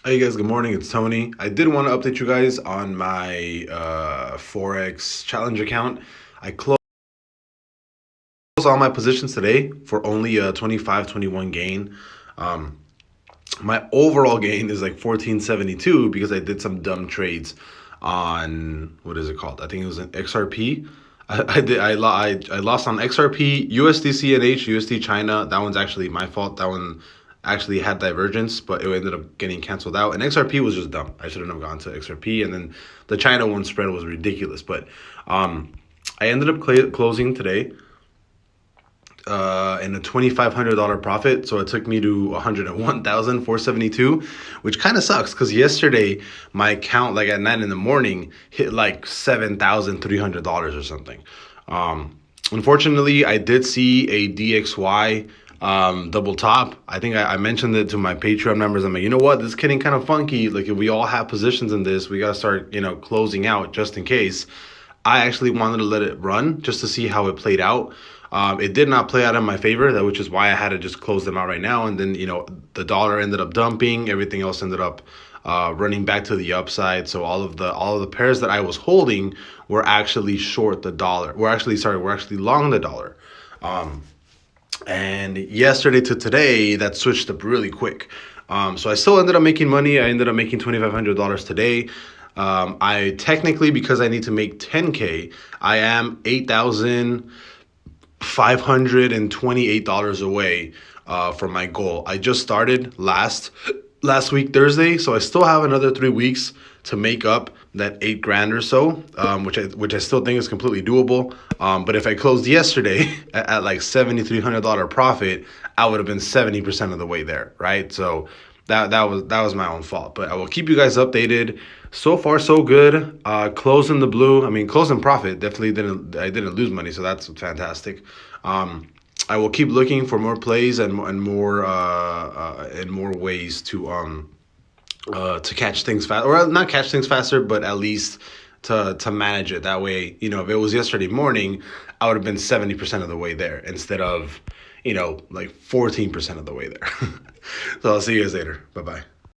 Hey guys, good morning. It's Tony. I did want to update you guys on my Forex challenge account. I closed all my positions today for only a 25-21 gain. Um, my overall gain is like 1472 because I did some dumb trades on what is it called? I think it was an XRP. I lost on XRP, USD CNH, USD China. That one's actually my fault. That one actually had divergence, but it ended up getting canceled out. And XRP was just dumb. I shouldn't have gone to XRP. And then the China one spread was ridiculous. But I ended up closing today in a $2,500 profit. So it took me to 101,472, which kind of sucks because yesterday my account, like at 9 in the morning, hit like $7,300 or something. Unfortunately, I did see a DXY double top. I think I mentioned it to my Patreon members. I'm like, you know what? This is getting kind of funky. Like, if we all have positions in this, we got to start, closing out just in case. I actually wanted to let it run just to see how it played out. It did not play out in my favor, which is why I had to just close them out right now. And then, the dollar ended up dumping. Everything else ended up running back to the upside. So all of the pairs that I was holding were actually short the dollar. We're actually long the dollar. And yesterday to today, that switched up really quick. So I still ended up making money. I ended up making $2,500 today. I technically, because I need to make 10K, I am $8,528 away from my goal. I just started last week Thursday, so I still have another 3 weeks to make up that 8 grand or so, which I still think is completely doable. But if I closed yesterday at like $7,300 profit, I would have been 70% of the way there, right? So that was my own fault. But I will keep you guys updated. So far, so good. Closing the blue. I mean, closing profit. Definitely I didn't lose money, so that's fantastic. I will keep looking for more plays and more ways to catch things fast, or not catch things faster, but at least to manage it. That way, if it was yesterday morning, I would have been 70% of the way there instead of like 14% of the way there. So I'll see you guys later. Bye bye.